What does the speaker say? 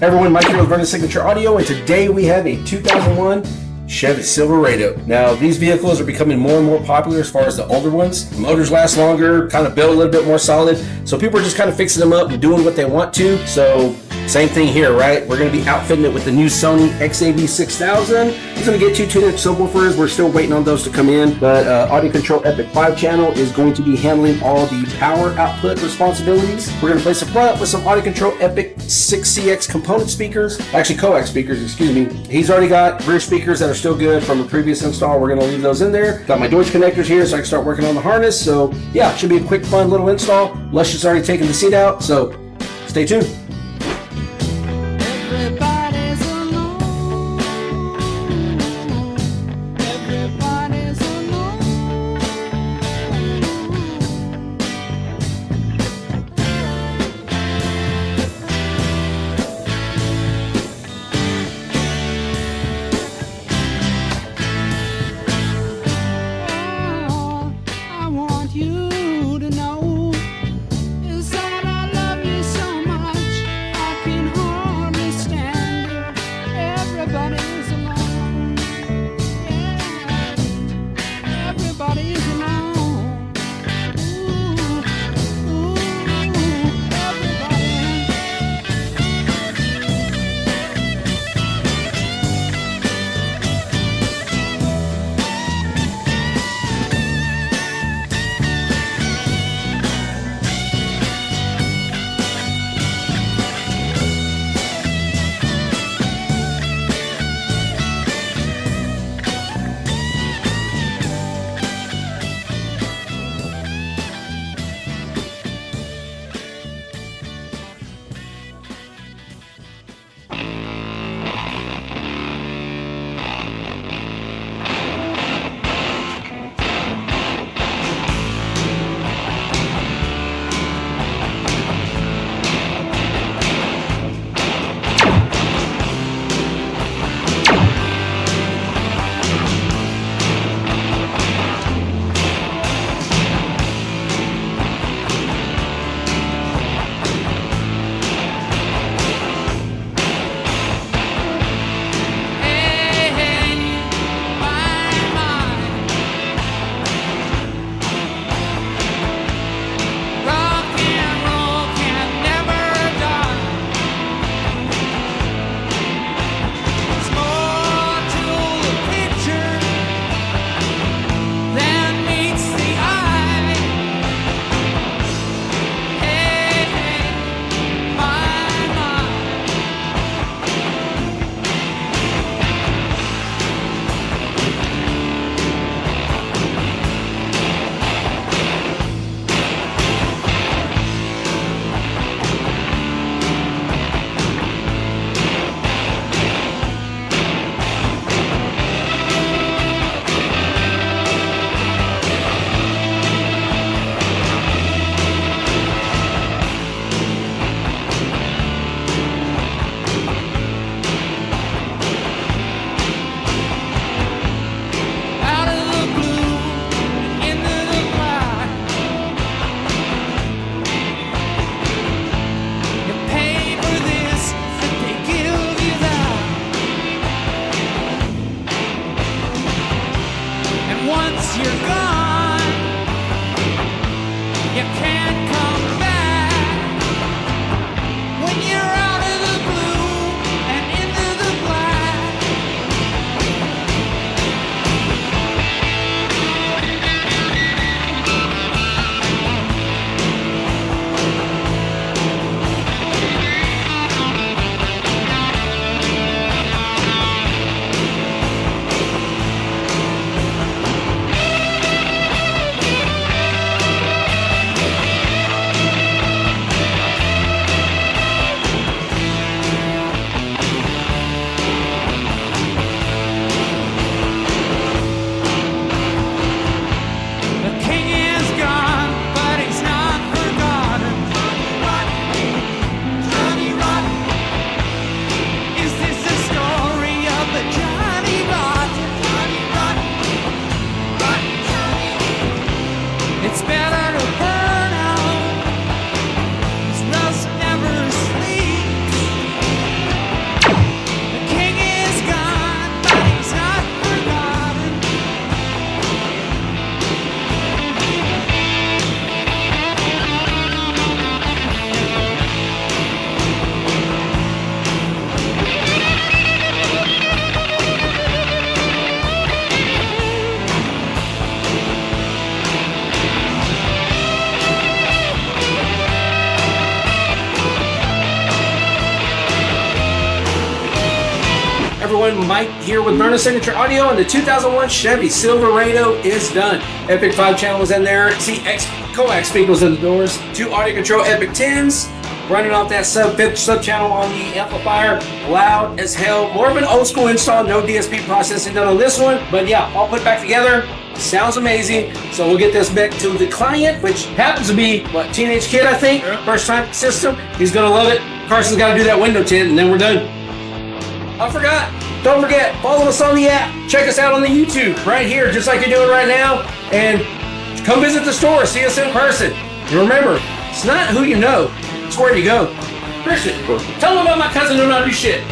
everyone, Mike here with Vernon Signature Audio, and today we have a 2001 Chevy Silverado. Now, these vehicles are becoming more and more popular as far as the older ones. The motors last longer, kind of built a little bit more solid, so people are just kind of fixing them up and doing what they want to. So same thing here, right? We're going to be outfitting it with the new Sony XAV6000. It's going to get 2 2-inch subwoofers. We're still waiting on those to come in, but Audio Control Epic 5 channel is going to be handling all the power output responsibilities. We're going to place the front with some Audio Control Epic 6CX component speakers, actually coax speakers, excuse me. He's already got rear speakers that are still good from a previous install. We're going to leave those in there. Got my Deutsch connectors here so I can start working on the harness. So yeah, it should be a quick, fun little install. Luscious already taken the seat out, so stay tuned. You to know is that I love you so much. Mike here with Burner Signature Audio, and the 2001 Chevy Silverado is done. Epic 5 channels in there, CX coax speakers in the doors, 2 audio control Epic 10s, running off that fifth sub channel on the amplifier, loud as hell. More of an old school install, no DSP processing done on this one, but yeah, all put back together. Sounds amazing. So we'll get this back to the client, which happens to be, what, teenage kid, I think? Yeah. First time system. He's gonna love it. Carson's gotta do that window tint, and then we're done. I forgot. Don't forget, follow us on the app. Check us out on the YouTube right here, just like you're doing right now. And come visit the store, see us in person. And remember, it's not who you know, it's where you go. Christian, tell them about my cousin who don't do shit.